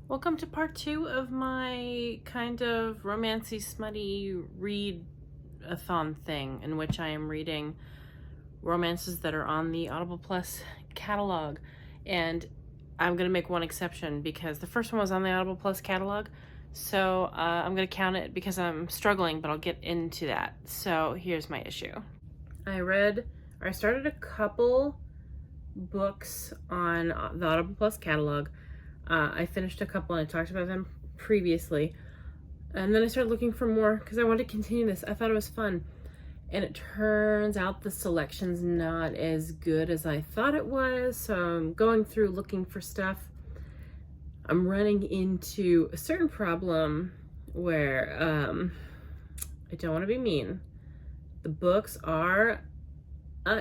Welcome to part 2 of my kind of romancy, smutty read-a-thon thing in which I am reading romances that are on the Audible Plus catalog. And I'm going to make one exception because the first one was on the Audible Plus catalog. So I'm going to count it because I'm struggling, but I'll get into that. So here's my issue. I started a couple books on the Audible Plus catalog. I finished a couple and I talked about them previously. And then I started looking for more because I wanted to continue this. I thought it was fun. And it turns out the selection's not as good as I thought it was. So I'm going through looking for stuff. I'm running into a certain problem where I don't want to be mean. The books are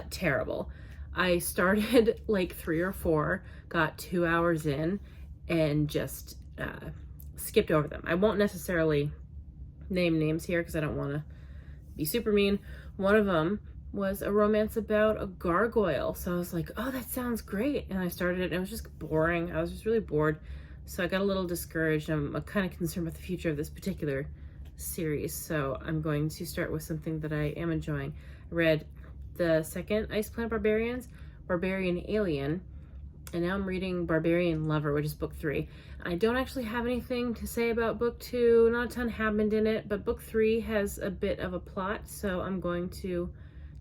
terrible. I started like 3 or 4, got 2 hours in, and just skipped over them. I won't necessarily name names here because I don't want to be super mean. One of them was a romance about a gargoyle. So I was like, oh, that sounds great. And I started it and it was just boring. I was just really bored. So I got a little discouraged. I'm kind of concerned about the future of this particular series. So I'm going to start with something that I am enjoying. I read the second Ice Planet Barbarians, Barbarian Alien, and now I'm reading Barbarian Lover, which is book 3. I don't actually have anything to say about book 2. Not a ton happened in it, but book 3 has a bit of a plot, so I'm going to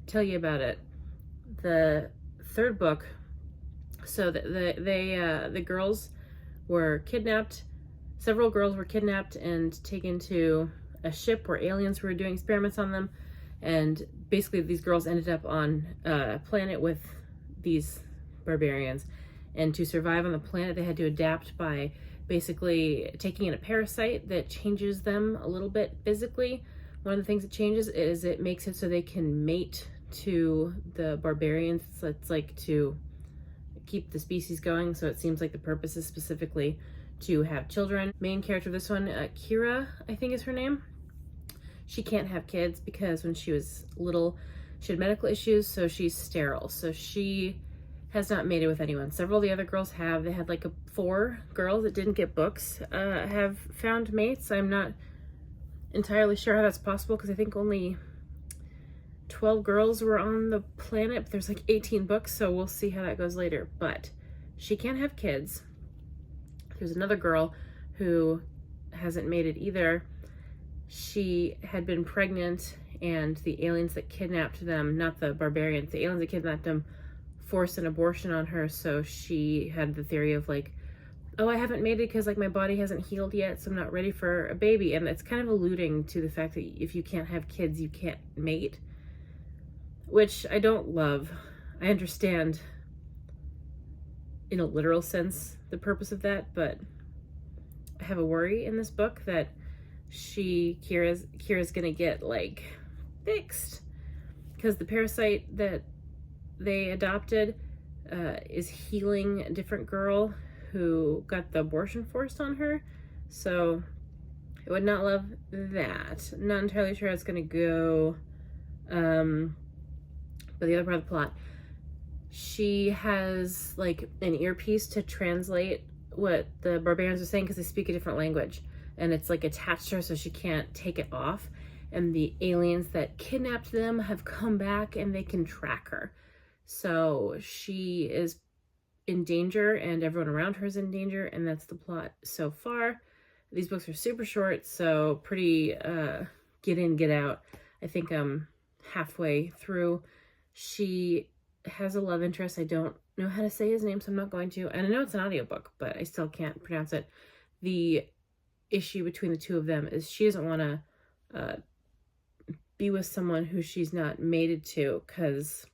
tell you about it. The third book, so the girls were kidnapped. Several girls were kidnapped and taken to a ship where aliens were doing experiments on them. And basically these girls ended up on a planet with these barbarians. And to survive on the planet, they had to adapt by basically taking in a parasite that changes them a little bit physically. One of the things it changes is it makes it so they can mate to the barbarians. So it's like to keep the species going. So it seems like the purpose is specifically to have children. Main character of this one, Kira, I think is her name. She can't have kids because when she was little, she had medical issues, so she's sterile. So she has not mated with anyone. Several of the other girls have. They had like 4 girls that didn't get books have found mates. I'm not entirely sure how that's possible because I think only 12 girls were on the planet, but there's like 18 books, so we'll see how that goes later. But she can't have kids. There's another girl who hasn't mated either. She had been pregnant and the aliens that kidnapped them, not the barbarians, the aliens that kidnapped them, forced an abortion on her. So she had the theory of like, oh, I haven't mated because like my body hasn't healed yet, so I'm not ready for a baby. And it's kind of alluding to the fact that if you can't have kids, you can't mate, which I don't love. I understand in a literal sense the purpose of that, but I have a worry in this book that Kira's gonna get like fixed because the parasite that they adopted is healing a different girl who got the abortion forced on her. So I would not love that. Not entirely sure how it's gonna go. But the other part of the plot, she has like an earpiece to translate what the barbarians are saying because they speak a different language, and it's like attached to her so she can't take it off. And the aliens that kidnapped them have come back and they can track her. So she is in danger and everyone around her is in danger, and that's the plot so far. These books are super short, so pretty get in, get out. I think I'm halfway through. She has a love interest. I don't know how to say his name, so I'm not going to. And I know it's an audiobook, but I still can't pronounce it. The issue between the two of them is she doesn't want to be with someone who she's not mated to, because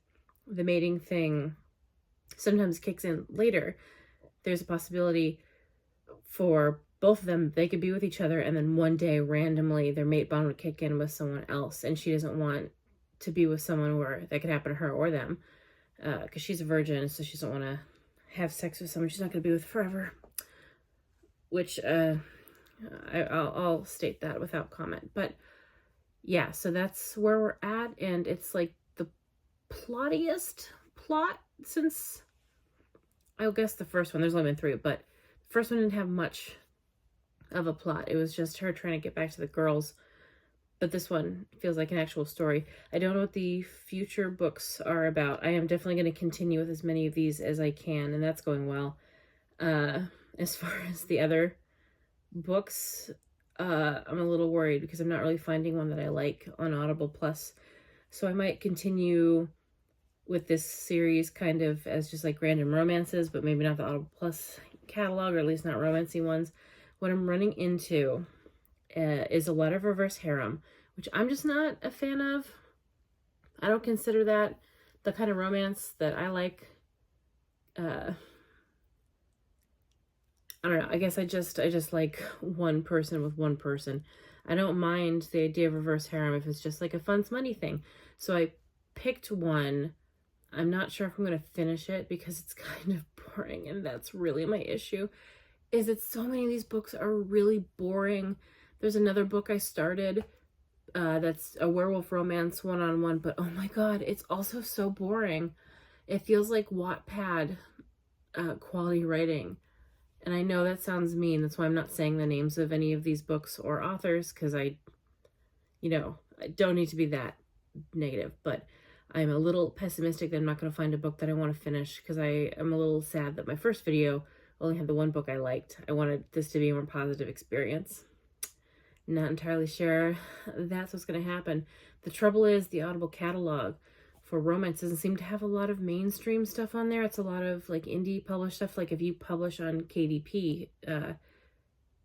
the mating thing sometimes kicks in later. There's a possibility for both of them, they could be with each other and then one day randomly their mate bond would kick in with someone else, and she doesn't want to be with someone where that could happen to her or them, because she's a virgin, so she doesn't want to have sex with someone she's not going to be with forever, which I'll state that without comment. But yeah, so that's where we're at, and it's like the plottiest plot since, I guess, the first one. There's only been 3, but the first one didn't have much of a plot. It was just her trying to get back to the girls. But this one feels like an actual story. I don't know what the future books are about. I am definitely going to continue with as many of these as I can, and that's going well. As far as the other books, I'm a little worried because I'm not really finding one that I like on Audible Plus. So I might continue with this series kind of as just like random romances, but maybe not the Audible Plus catalog, or at least not romancy ones. What I'm running into is a lot of reverse harem, which I'm just not a fan of. I don't consider that the kind of romance that I like. I don't know. I guess I just like one person with one person. I don't mind the idea of reverse harem if it's just like a fun smutty thing. So I picked one. I'm not sure if I'm going to finish it because it's kind of boring, and that's really my issue, is that so many of these books are really boring. There's another book I started that's a werewolf romance one-on-one, but oh my god, it's also so boring. It feels like Wattpad quality writing. And I know that sounds mean. That's why I'm not saying the names of any of these books or authors, because I don't need to be that negative. But I'm a little pessimistic that I'm not going to find a book that I want to finish, because I am a little sad that my first video only had the one book I liked. I wanted this to be a more positive experience. Not entirely sure that's what's going to happen. The trouble is the Audible catalog for romance doesn't seem to have a lot of mainstream stuff on there. It's a lot of like indie published stuff. Like if you publish on KDP,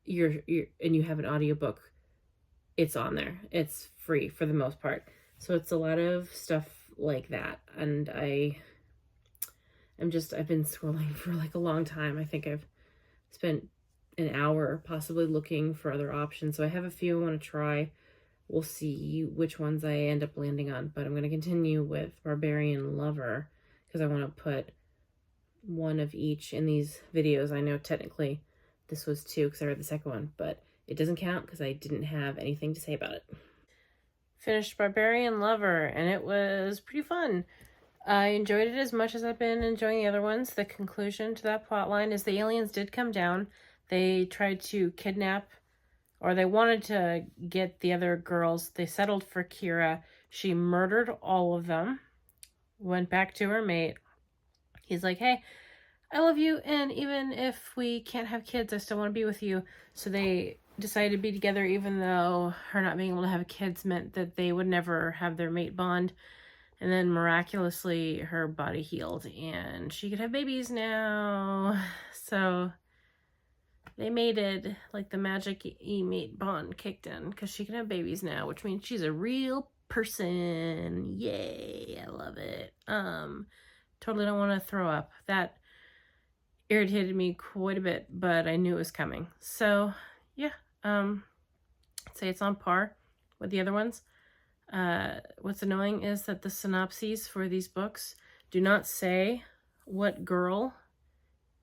you're and you have an audiobook, it's on there. It's free for the most part. So it's a lot of stuff like that. And I've been scrolling for like a long time. I think I've spent an hour possibly looking for other options. So I have a few I want to try. We'll see which ones I end up landing on, but I'm going to continue with Barbarian Lover because I want to put one of each in these videos. I know technically this was 2 because I read the second one, but it doesn't count because I didn't have anything to say about it. Finished Barbarian Lover, and it was pretty fun. I enjoyed it as much as I've been enjoying the other ones. The conclusion to that plot line is the aliens did come down. They tried to kidnap, or they wanted to get the other girls. They settled for Kira. She murdered all of them, went back to her mate. He's like, hey, I love you, and even if we can't have kids, I still want to be with you. So they decided to be together, even though her not being able to have kids meant that they would never have their mate bond. And then miraculously, her body healed, and she could have babies now. So they mated, like the magic E-mate bond kicked in, because she can have babies now, which means she's a real person. Yay, I love it. Totally don't want to throw up. That irritated me quite a bit, but I knew it was coming. So, yeah, I'd say it's on par with the other ones. What's annoying is that the synopses for these books do not say what girl.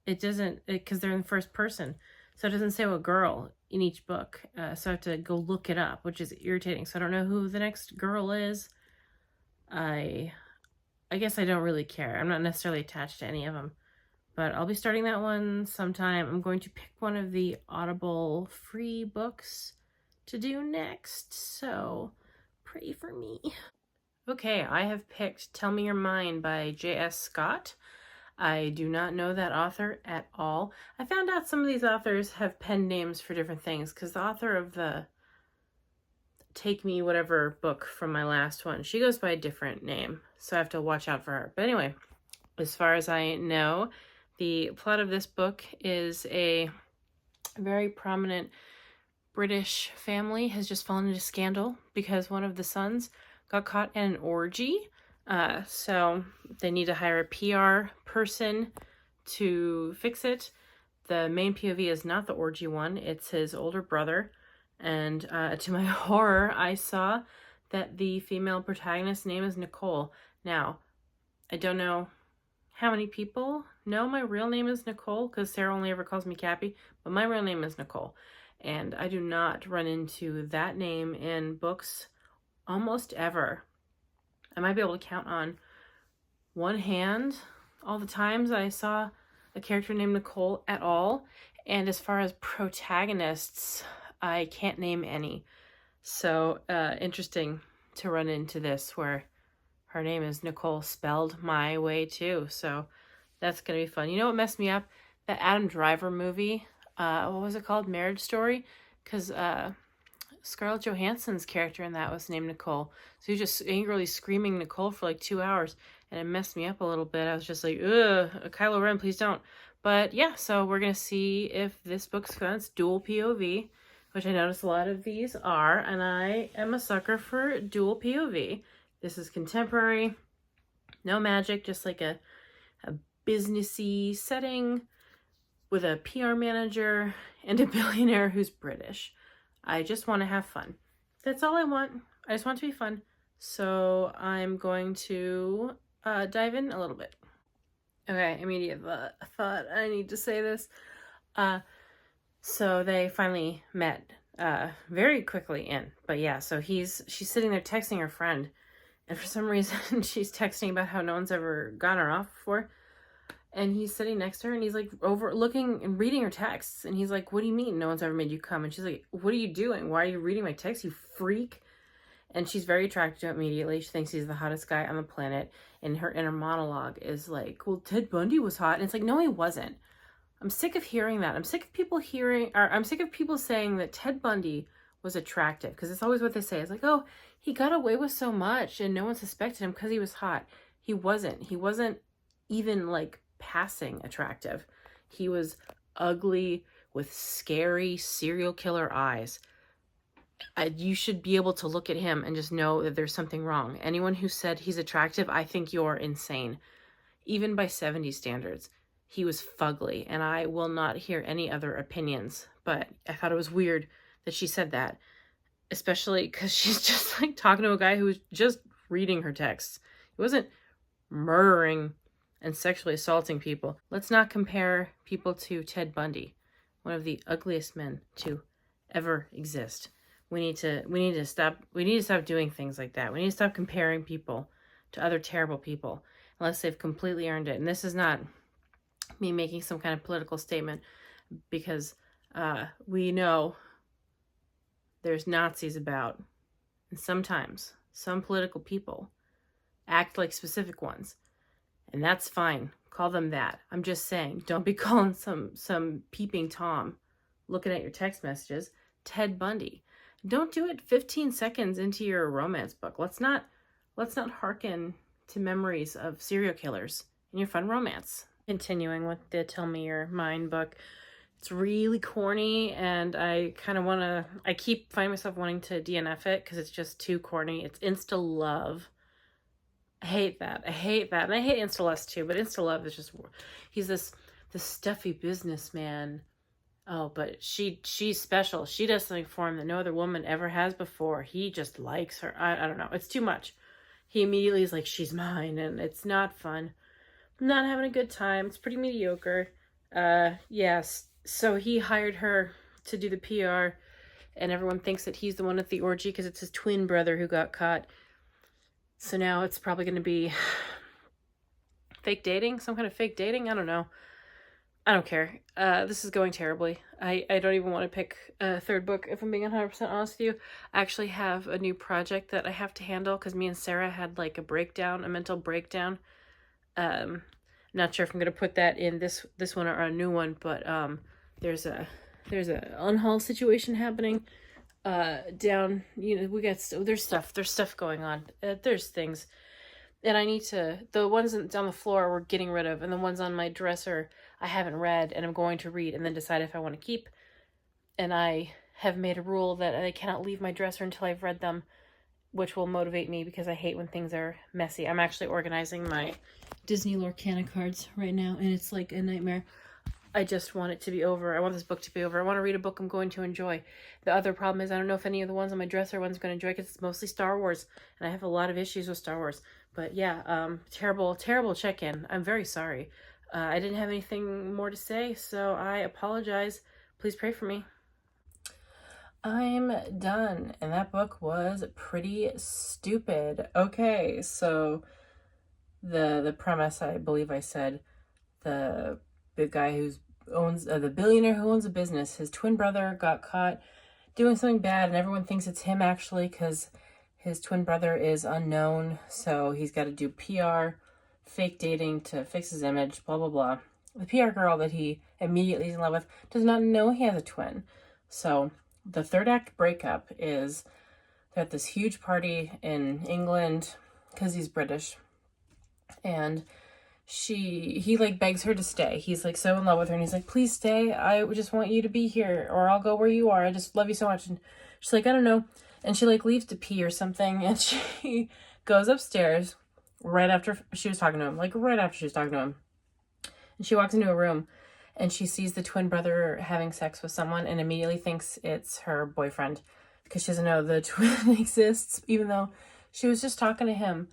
It doesn't, because they're in first person. So it doesn't say what girl in each book. So I have to go look it up, which is irritating. So I don't know who the next girl is. I guess I don't really care. I'm not necessarily attached to any of them. But I'll be starting that one sometime. I'm going to pick one of the Audible free books to do next. So pray for me. Okay, I have picked Tell Me Your Mind by J.S. Scott. I do not know that author at all. I found out some of these authors have pen names for different things, because the author of the Take Me Whatever book from my last one, she goes by a different name, so I have to watch out for her. But anyway, as far as I know, the plot of this book is a very prominent British family has just fallen into scandal because one of the sons got caught in an orgy. So they need to hire a PR person to fix it. The main POV is not the orgy one. It's his older brother. And to my horror, I saw that the female protagonist's name is Nicole. Now, I don't know how many people know my real name is Nicole, because Sarah only ever calls me Cappie, but my real name is Nicole. And I do not run into that name in books almost ever. I might be able to count on one hand all the times I saw a character named Nicole at all. And as far as protagonists, I can't name any. So interesting to run into this where her name is Nicole, spelled my way too. So that's going to be fun. You know what messed me up? That Adam Driver movie. What was it called? Marriage Story? Because Scarlett Johansson's character in that was named Nicole. So he was just angrily screaming Nicole for like 2 hours. And it messed me up a little bit. I was just like, ugh, Kylo Ren, please don't. But yeah, so we're going to see if this book's fun. It's dual POV, which I notice a lot of these are. And I am a sucker for dual POV. This is contemporary. No magic, just like a businessy setting with a PR manager and a billionaire who's British. I just want to have fun. That's all I want. I just want it to be fun. So I'm going to dive in a little bit. Okay, immediate thought. I need to say this. So they finally met very quickly in. But yeah, so she's sitting there texting her friend. And for some reason, she's texting about how no one's ever gotten her off before. And he's sitting next to her and he's like overlooking and reading her texts. And he's like, what do you mean no one's ever made you come? And she's like, what are you doing? Why are you reading my text, you freak? And she's very attracted to him immediately. She thinks he's the hottest guy on the planet. And her inner monologue is like, well, Ted Bundy was hot. And it's like, no, he wasn't. I'm sick of hearing that. I'm sick of people saying that Ted Bundy was attractive. Because it's always what they say. It's like, oh, he got away with so much and no one suspected him because he was hot. He wasn't. He wasn't even like passing attractive. He was ugly with scary serial killer eyes. You should be able to look at him and just know that there's something wrong. Anyone who said he's attractive, I think you're insane. Even by 70s standards, he was fugly, and I will not hear any other opinions. But I thought it was weird that she said that, especially because she's just like talking to a guy who was just reading her texts. He wasn't murdering and sexually assaulting people. Let's not compare people to Ted Bundy, one of the ugliest men to ever exist. We need to stop doing things like that. We need to stop comparing people to other terrible people unless they've completely earned it. And this is not me making some kind of political statement, because we know there's Nazis about, and sometimes some political people act like specific ones. And that's fine. Call them that. I'm just saying, don't be calling some peeping Tom looking at your text messages Ted Bundy. Don't do it 15 seconds into your romance book. Let's not hearken to memories of serial killers in your fun romance. Continuing with the Tell Me Your Mind book. It's really corny, and I keep finding myself wanting to DNF it because it's just too corny. It's Insta Love. I hate that. And I hate Insta Lust too, but Insta Love is just, he's this stuffy businessman. Oh, but she's special. She does something for him that no other woman ever has before. He just likes her. I don't know. It's too much. He immediately is like, she's mine, and it's not fun. I'm not having a good time. It's pretty mediocre. Yes. So he hired her to do the PR, and everyone thinks that he's the one at the orgy because it's his twin brother who got caught. So now it's probably going to be fake dating, some kind of fake dating. I don't know. I don't care. This is going terribly. I don't even want to pick a third book, if I'm being 100% honest with you. I actually have a new project that I have to handle because me and Sarah had like a mental breakdown. Not sure if I'm going to put that in this one or a new one, but there's a unhaul situation happening down, there's stuff going on. There's things. And I need the ones on the floor we're getting rid of, and the ones on my dresser I haven't read and I'm going to read and then decide if I want to keep. And I have made a rule that I cannot leave my dresser until I've read them, which will motivate me because I hate when things are messy. I'm actually organizing my Disney Lorcana cards right now, and it's like a nightmare. I just want it to be over. I want this book to be over. I want to read a book I'm going to enjoy. The other problem is I don't know if any of the ones on my dresser ones I'm going to enjoy because it's mostly Star Wars, and I have a lot of issues with Star Wars. But yeah, terrible check-in. I'm very sorry. I didn't have anything more to say, so I apologize. Please pray for me. I'm done, and that book was pretty stupid. Okay, so the premise, I believe I said, the guy who's owns the billionaire who owns a business. His twin brother got caught doing something bad, and everyone thinks it's him actually because his twin brother is unknown. So he's got to do PR, fake dating to fix his image, blah, blah, blah. The PR girl that he immediately is in love with does not know he has a twin. So the third act breakup is they're at this huge party in England because he's British, and he like begs her to stay. He's like so in love with her, and he's like, please stay, I just want you to be here, or I'll go where you are, I just love you so much. And she's like, I don't know. And she like leaves to pee or something, and she goes upstairs right after she was talking to him, and she walks into a room and she sees the twin brother having sex with someone and immediately thinks it's her boyfriend because she doesn't know the twin exists, even though she was just talking to him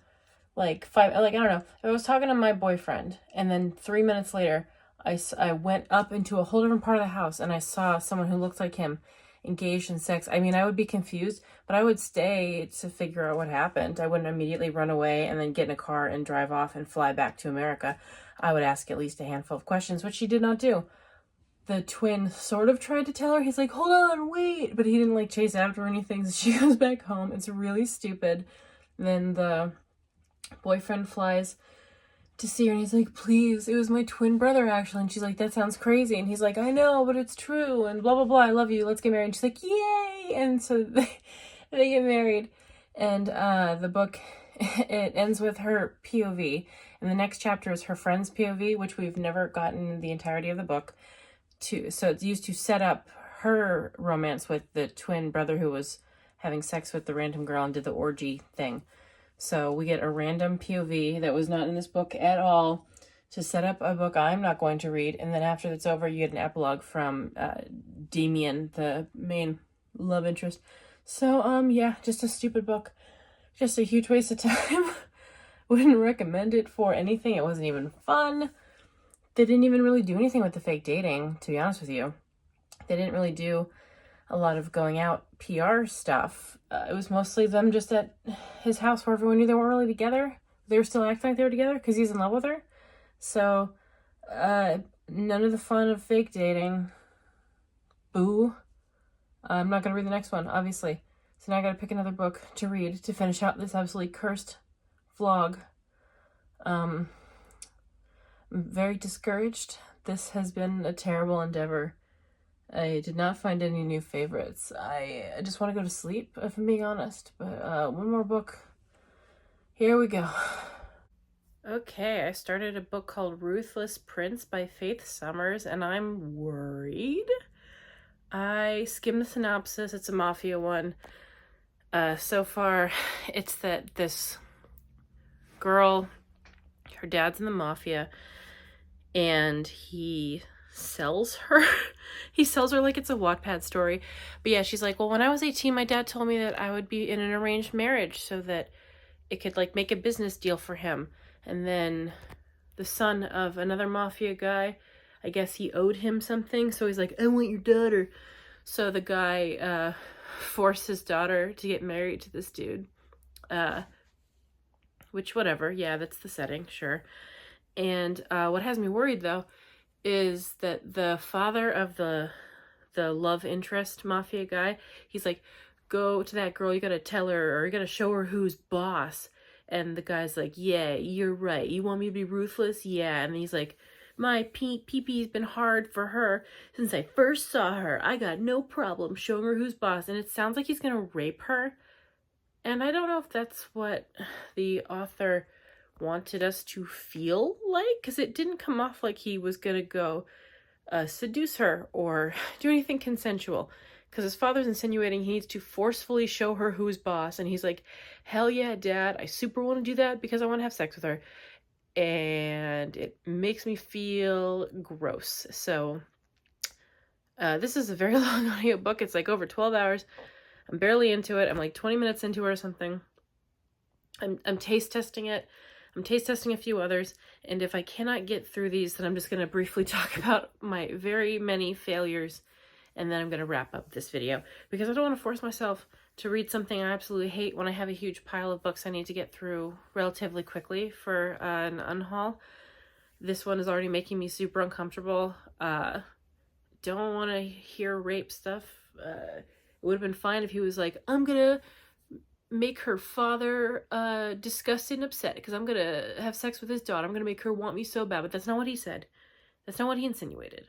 I don't know. I was talking to my boyfriend, and then 3 minutes later, I went up into a whole different part of the house, and I saw someone who looked like him engaged in sex. I mean, I would be confused, but I would stay to figure out what happened. I wouldn't immediately run away and then get in a car and drive off and fly back to America. I would ask at least a handful of questions, which she did not do. The twin sort of tried to tell her. He's like, hold on, wait. But he didn't like chase after her or anything, so she goes back home. It's really stupid. Then the boyfriend flies to see her, and he's like, please, it was my twin brother actually. And she's like, that sounds crazy. And he's like, I know, but it's true, and blah blah blah, I love you, let's get married. And she's like, yay. And so they get married, and the book, it ends with her POV, and the next chapter is her friend's POV, which we've never gotten the entirety of the book to. So it's used to set up her romance with the twin brother who was having sex with the random girl and did the orgy thing. So we get a random POV that was not in this book at all to set up a book I'm not going to read. And then after that's over, you get an epilogue from Damien, the main love interest. So, yeah, just a stupid book. Just a huge waste of time. Wouldn't recommend it for anything. It wasn't even fun. They didn't even really do anything with the fake dating, to be honest with you. They didn't really do a lot of going out PR stuff. It was mostly them just at his house where everyone knew they weren't really together. They were still acting like they were together because he's in love with her. So, none of the fun of fake dating. Boo. I'm not going to read the next one, obviously. So now I got to pick another book to read to finish out this absolutely cursed vlog. I'm very discouraged. This has been a terrible endeavor. I did not find any new favorites. I just want to go to sleep, if I'm being honest. But one more book. Here we go. Okay, I started a book called Ruthless Prince by Faith Summers, and I'm worried. I skimmed the synopsis. It's a mafia one. So far, it's that this girl, her dad's in the mafia, and he sells her. He sells her like it's a Wattpad story. But yeah, she's like, well, when I was 18, my dad told me that I would be in an arranged marriage so that it could like make a business deal for him. And then the son of another mafia guy, I guess he owed him something. So he's like, I want your daughter. So the guy forced his daughter to get married to this dude. Which, whatever. Yeah, that's the setting. Sure. And what has me worried, though, is that the father of the love interest mafia guy, he's like, go to that girl, you gotta tell her, or you gotta show her who's boss. And the guy's like, yeah, you're right. You want me to be ruthless? Yeah. And he's like, my pee-pee's been hard for her since I first saw her. I got no problem showing her who's boss. And it sounds like he's gonna rape her. And I don't know if that's what the author wanted us to feel like, because it didn't come off like he was gonna go seduce her or do anything consensual, because his father's insinuating he needs to forcefully show her who's boss, and he's like, hell yeah, Dad, I super want to do that because I want to have sex with her. And it makes me feel gross. So this is a very long audiobook. It's like over 12 hours. I'm barely into it. I'm like 20 minutes into it or something. I'm taste testing it. I'm taste testing a few others, and if I cannot get through these, then I'm just going to briefly talk about my very many failures, and then I'm going to wrap up this video, because I don't want to force myself to read something I absolutely hate when I have a huge pile of books I need to get through relatively quickly for an unhaul. This one is already making me super uncomfortable. Don't want to hear rape stuff. It would have been fine if he was like, I'm gonna make her father disgusted and upset because I'm gonna have sex with his daughter. I'm gonna make her want me so bad. But that's not what he said. That's not what he insinuated.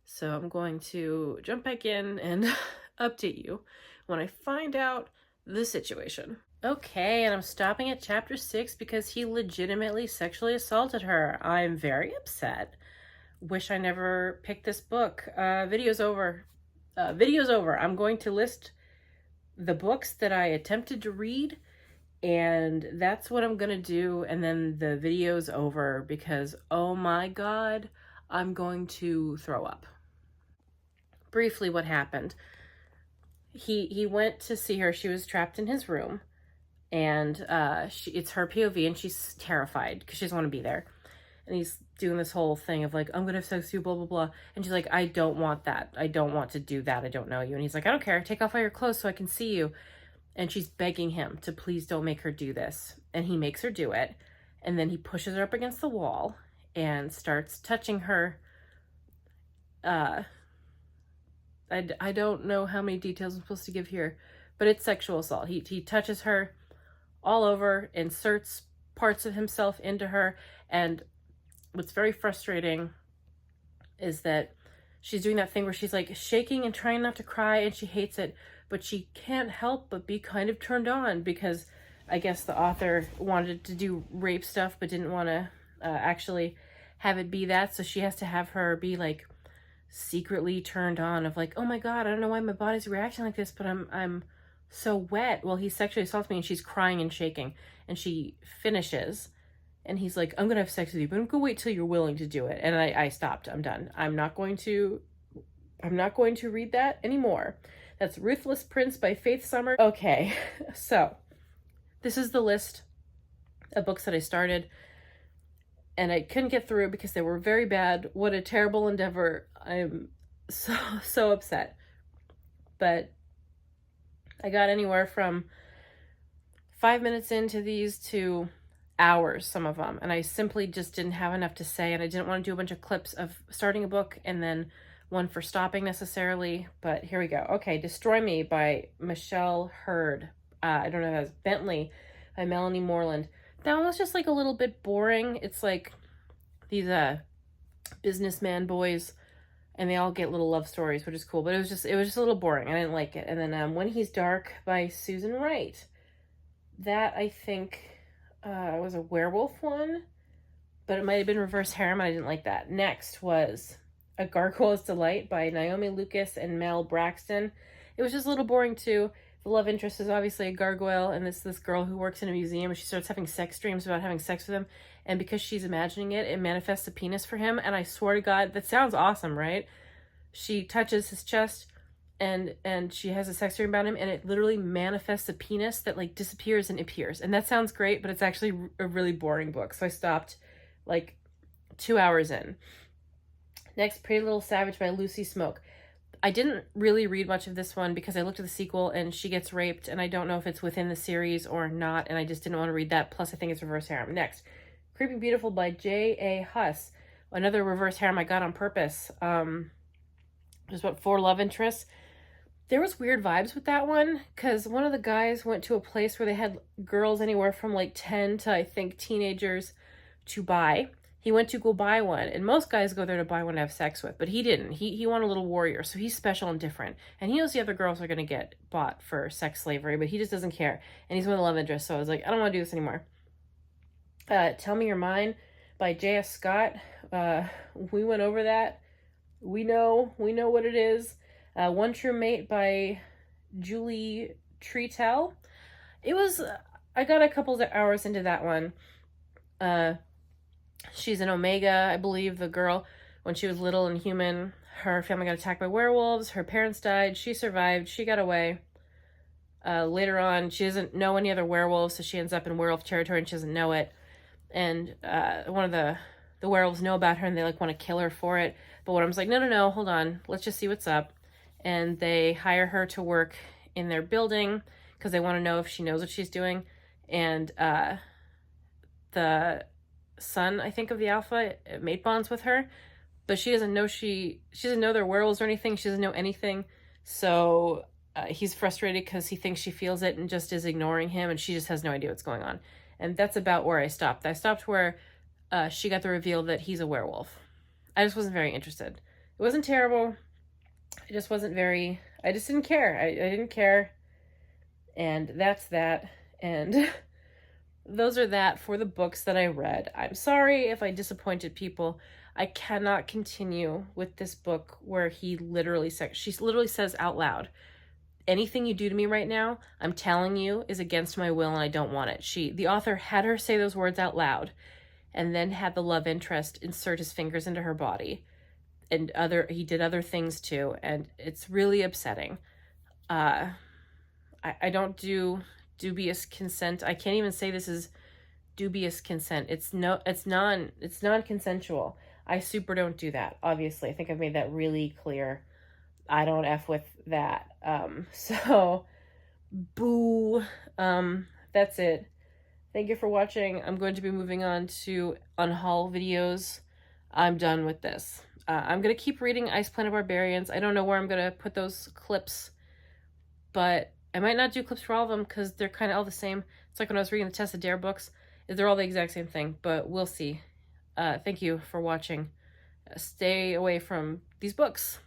So I'm going to jump back in and update you when I find out the situation. Okay, and I'm stopping at chapter 6 because he legitimately sexually assaulted her. I'm very upset. Wish I never picked this book. Video's over. Video's over. I'm going to list the books that I attempted to read, and that's what I'm gonna do, and then the video's over because, oh my god, I'm going to throw up. Briefly, what happened. He went to see her. She was trapped in his room, and it's her POV, and she's terrified because she doesn't want to be there. And he's doing this whole thing of like, I'm gonna have sex with you, blah blah blah. And she's like, I don't want that. I don't want to do that. I don't know you. And he's like, I don't care. Take off all your clothes so I can see you. And she's begging him to please don't make her do this. And he makes her do it. And then he pushes her up against the wall and starts touching her. I don't know how many details I'm supposed to give here, but it's sexual assault. He touches her all over, inserts parts of himself into her, and what's very frustrating is that she's doing that thing where she's like shaking and trying not to cry, and she hates it, but she can't help but be kind of turned on because I guess the author wanted to do rape stuff but didn't want to actually have it be that, so she has to have her be like secretly turned on of like, oh my god, I don't know why my body's reacting like this, but I'm so wet. Well, he sexually assaults me, and she's crying and shaking, and she finishes, and he's like, I'm gonna have sex with you, but I'm gonna wait till you're willing to do it. And I stopped. I'm done. I'm not going to read that anymore. That's Ruthless Prince by Faith Summer. Okay, so this is the list of books that I started, and I couldn't get through because they were very bad. What a terrible endeavor. I'm so upset. But I got anywhere from 5 minutes into these to hours, some of them, and I simply just didn't have enough to say, and I didn't want to do a bunch of clips of starting a book and then one for stopping necessarily, but here we go. Okay, Destroy Me by Michelle Hurd. I don't know if that's Bentley by Melanie Moreland. That one was just like a little bit boring. It's like these businessman boys, and they all get little love stories, which is cool, but it was just a little boring. I didn't like it. And then When He's Dark by Susan Wright. That, I think, was a werewolf one, but it might have been reverse harem, and I didn't like that. Next was A Gargoyle's Delight by Naomi Lucas and Mel Braxton. It was just a little boring too. The love interest is obviously a gargoyle, and this girl who works in a museum, and she starts having sex dreams about having sex with him, and because she's imagining it, it manifests a penis for him, and I swear to God, that sounds awesome, right? She touches his chest, and she has a sex dream about him, and it literally manifests a penis that like disappears and appears, and that sounds great, but it's actually a really boring book, so I stopped like 2 hours in. Next, Pretty Little Savage by Lucy Smoke. I didn't really read much of this one because I looked at the sequel and she gets raped, and I don't know if it's within the series or not, and I just didn't want to read that. Plus, I think it's reverse harem. Next, Creeping Beautiful by J.A. Huss. Another reverse harem I got on purpose. There's about 4 love interests. There was weird vibes with that one because one of the guys went to a place where they had girls anywhere from like 10 to I think teenagers to buy. He went to go buy one, and most guys go there to buy one to have sex with, but he didn't. He wanted a little warrior, so he's special and different. And he knows the other girls are going to get bought for sex slavery, but he just doesn't care. And he's one of the love interests, so I was like, I don't want to do this anymore. Tell Me You're Mine by J.S. Scott. We went over that. We know what it is. One True Mate by Julie Treatell. It was, I got a couple of hours into that one. She's an Omega, I believe, the girl. When she was little and human, her family got attacked by werewolves. Her parents died. She survived. She got away. Later on, she doesn't know any other werewolves, so she ends up in werewolf territory and she doesn't know it. And one of the werewolves know about her, and they like want to kill her for it. But one of them's like, no, hold on. Let's just see what's up. And they hire her to work in their building because they want to know if she knows what she's doing. And the son, I think, of the alpha mate bonds with her, but she doesn't know she doesn't know they're werewolves or anything. She doesn't know anything. So he's frustrated because he thinks she feels it and just is ignoring him, and she just has no idea what's going on. And that's about where I stopped. I stopped where she got the reveal that he's a werewolf. I just wasn't very interested. It wasn't terrible. It just wasn't very... I just didn't care. I didn't care. And that's that. And those are that for the books that I read. I'm sorry if I disappointed people. I cannot continue with this book where she literally says out loud, anything you do to me right now, I'm telling you, is against my will and I don't want it. The author had her say those words out loud and then had the love interest insert his fingers into her body. And he did other things too, and it's really upsetting. I don't do dubious consent. I can't even say this is dubious consent. It's non-consensual. I super don't do that, obviously. I think I've made that really clear. I don't F with that. So, boo. That's it. Thank you for watching. I'm going to be moving on to unhaul videos. I'm done with this. I'm going to keep reading Ice Planet Barbarians. I don't know where I'm going to put those clips, but I might not do clips for all of them because they're kind of all the same. It's like when I was reading the Tessa Dare books. They're all the exact same thing, but we'll see. Thank you for watching. Stay away from these books.